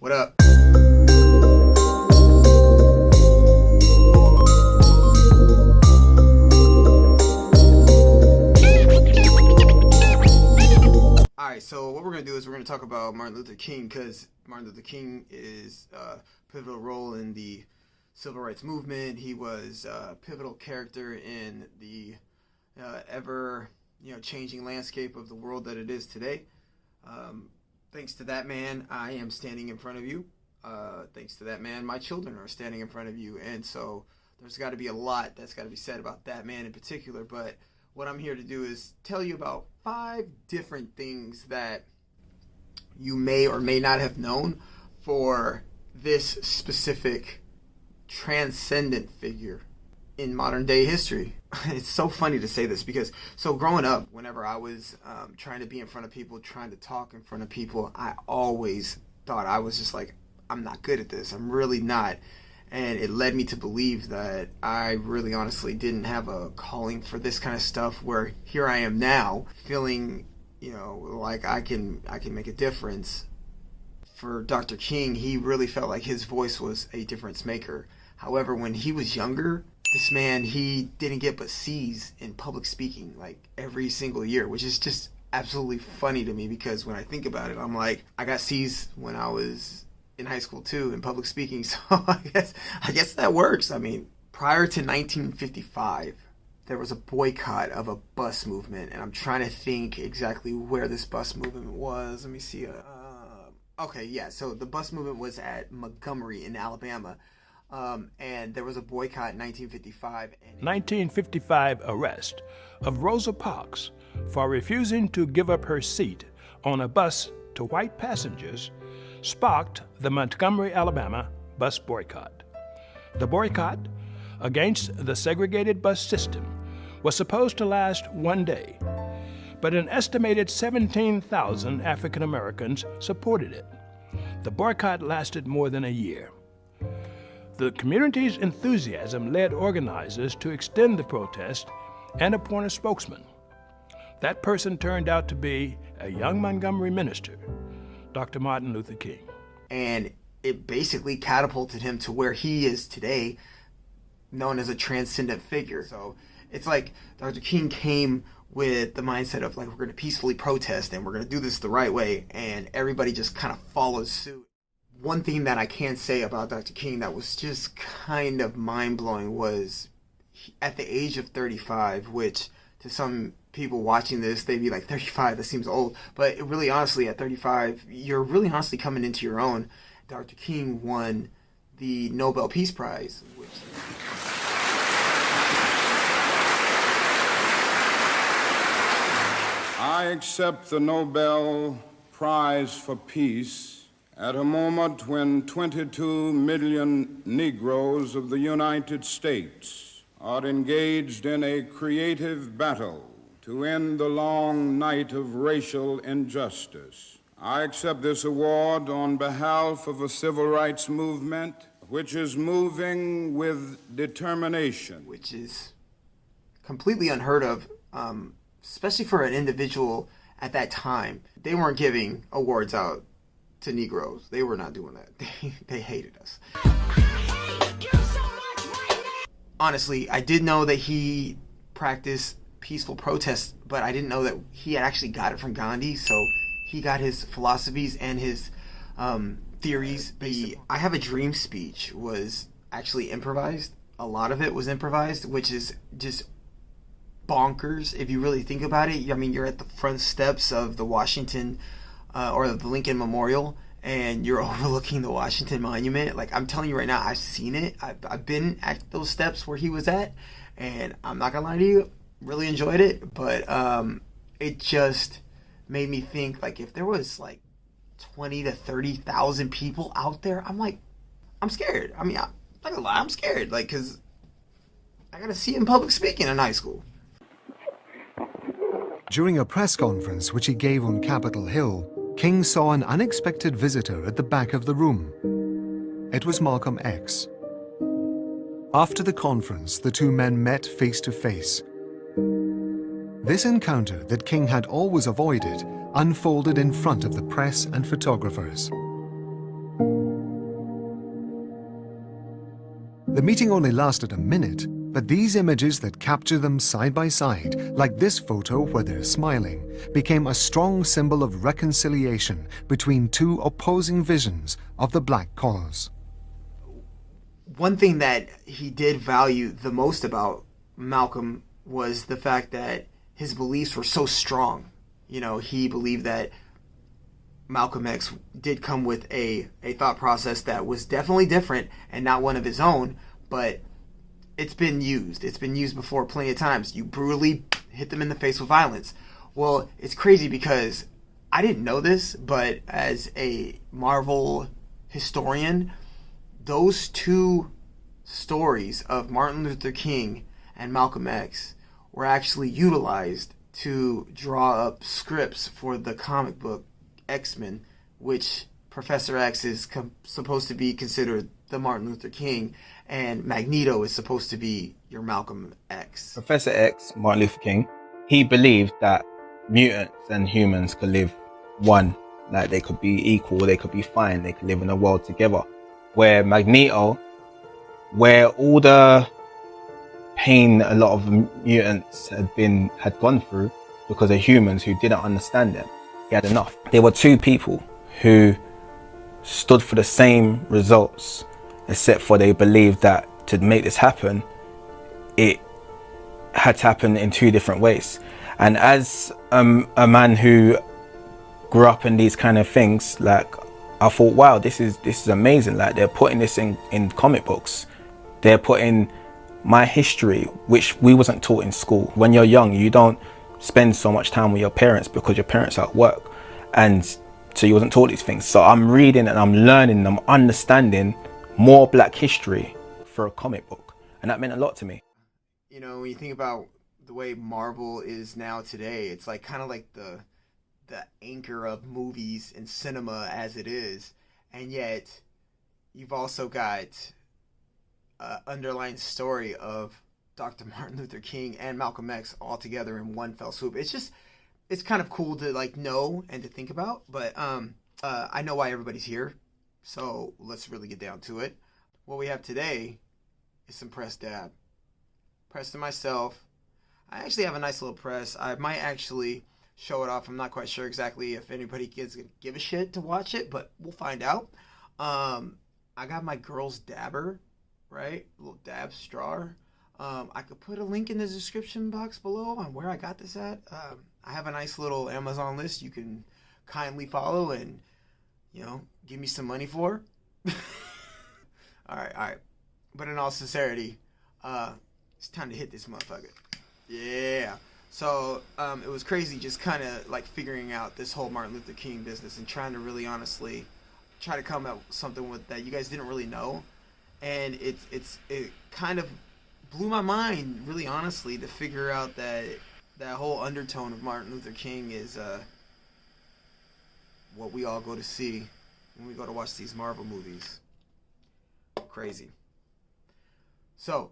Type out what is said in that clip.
What up? Alright, so what we're going to do is we're going to talk about Martin Luther King, because Martin Luther King is a pivotal role in the civil rights movement. He was a pivotal character in the ever changing landscape of the world that it is today. Thanks to that man, I am standing in front of you. Thanks to that man, my children are standing in front of you. And so there's got to be a lot that's got to be said about that man in particular. But what I'm here to do is tell you about 5 different things that you may or may not have known for this specific transcendent figure in modern day history. It's so funny to say this because, so growing up, whenever I was trying to be in front of people, trying to talk in front of people, I always thought I was just like, I'm not good at this. I'm really not. And it led me to believe that I really honestly didn't have a calling for this kind of stuff, where here I am now feeling, like I can make a difference. For Dr. King, he really felt like his voice was a difference maker. However, when he was younger, this man, he didn't get but C's in public speaking like every single year, which is just absolutely funny to me, because when I think about it, I'm like, I got C's when I was in high school too in public speaking, so I guess that works. I mean, prior to 1955, there was a boycott of a bus movement, and I'm trying to think exactly where this bus movement was. Let me see. Okay, yeah, so the bus movement was at Montgomery in Alabama. And there was a boycott in 1955. 1955 arrest of Rosa Parks for refusing to give up her seat on a bus to white passengers sparked the Montgomery, Alabama bus boycott. The boycott against the segregated bus system was supposed to last one day, but an estimated 17,000 African Americans supported it. The boycott lasted more than a year. The community's enthusiasm led organizers to extend the protest and appoint a spokesman. That person turned out to be a young Montgomery minister, Dr. Martin Luther King. And it basically catapulted him to where he is today, known as a transcendent figure. So it's like Dr. King came with the mindset of like, we're going to peacefully protest and we're going to do this the right way, and everybody just kind of follows suit. One thing that I can say about Dr. King that was just kind of mind-blowing was at the age of 35, which to some people watching this, they'd be like, 35, that seems old. But it really honestly, at 35, you're really honestly coming into your own. Dr. King won the Nobel Peace Prize, which... I accept the Nobel Prize for Peace at a moment when 22 million Negroes of the United States are engaged in a creative battle to end the long night of racial injustice. I accept this award on behalf of a civil rights movement which is moving with determination. Which is completely unheard of, especially for an individual at that time. They weren't giving awards out to Negroes. They were not doing that. They hated us. Honestly, I did know that he practiced peaceful protest, but I didn't know that he had actually got it from Gandhi. So he got his philosophies and his theories. The I Have a Dream speech was actually improvised. A lot of it was improvised, which is just bonkers if you really think about it. I mean, you're at the front steps of the Washington or the Lincoln Memorial, and you're overlooking the Washington Monument. Like, I'm telling you right now, I've seen it. I've been at those steps where he was at, and I'm not gonna lie to you, really enjoyed it. But it just made me think, like, if there was like 20 to 30,000 people out there, I'm scared. I mean, I'm not gonna lie, I'm scared, like, because I gotta see him public speaking in high school. During a press conference which he gave on Capitol Hill, King saw an unexpected visitor at the back of the room. It was Malcolm X. After the conference, the two men met face to face. This encounter that King had always avoided unfolded in front of the press and photographers. The meeting only lasted a minute, but these images that capture them side by side, like this photo where they're smiling, became a strong symbol of reconciliation between two opposing visions of the black cause. One thing that he did value the most about Malcolm was the fact that his beliefs were so strong. You know, he believed that Malcolm X did come with a thought process that was definitely different and not one of his own, but it's been used. It's been used before plenty of times. You brutally hit them in the face with violence. Well, it's crazy because I didn't know this, but as a Marvel historian, those two stories of Martin Luther King and Malcolm X were actually utilized to draw up scripts for the comic book X-Men, which Professor X is supposed to be considered the Martin Luther King, and Magneto is supposed to be your Malcolm X. Professor X, Martin Luther King, he believed that mutants and humans could live one, like they could be equal, they could be fine, they could live in a world together. Where Magneto, where all the pain a lot of mutants had gone through because of humans who didn't understand them, he had enough. There were two people who stood for the same results, except for they believed that to make this happen, it had to happen in two different ways. And as a man who grew up in these kind of things, like, I thought, wow, this is amazing. Like, they're putting this in comic books. They're putting my history, which we wasn't taught in school. When you're young, you don't spend so much time with your parents because your parents are at work. And so you wasn't taught these things. So I'm reading and I'm learning and I'm understanding more black history for a comic book. And that meant a lot to me. You know, when you think about the way Marvel is now today, it's like kind of like the anchor of movies and cinema as it is. And yet you've also got an underlying story of Dr. Martin Luther King and Malcolm X all together in one fell swoop. It's kind of cool to like know and to think about, but I know why everybody's here, so let's really get down to it. What we have today is some press dab. Press to myself. I actually have a nice little press. I might actually show it off. I'm not quite sure exactly if anybody gets to give a shit to watch it, but we'll find out. I got my girl's dabber, right? A little dab straw. I could put a link in the description box below on where I got this at. I have a nice little Amazon list you can kindly follow and, you know, give me some money for. All right. But in all sincerity, it's time to hit this motherfucker. Yeah. So it was crazy just kind of like figuring out this whole Martin Luther King business and trying to really honestly try to come up with something with that you guys didn't really know. And it kind of blew my mind, really honestly, to figure out that whole undertone of Martin Luther King is what we all go to see when we go to watch these Marvel movies. Crazy. So,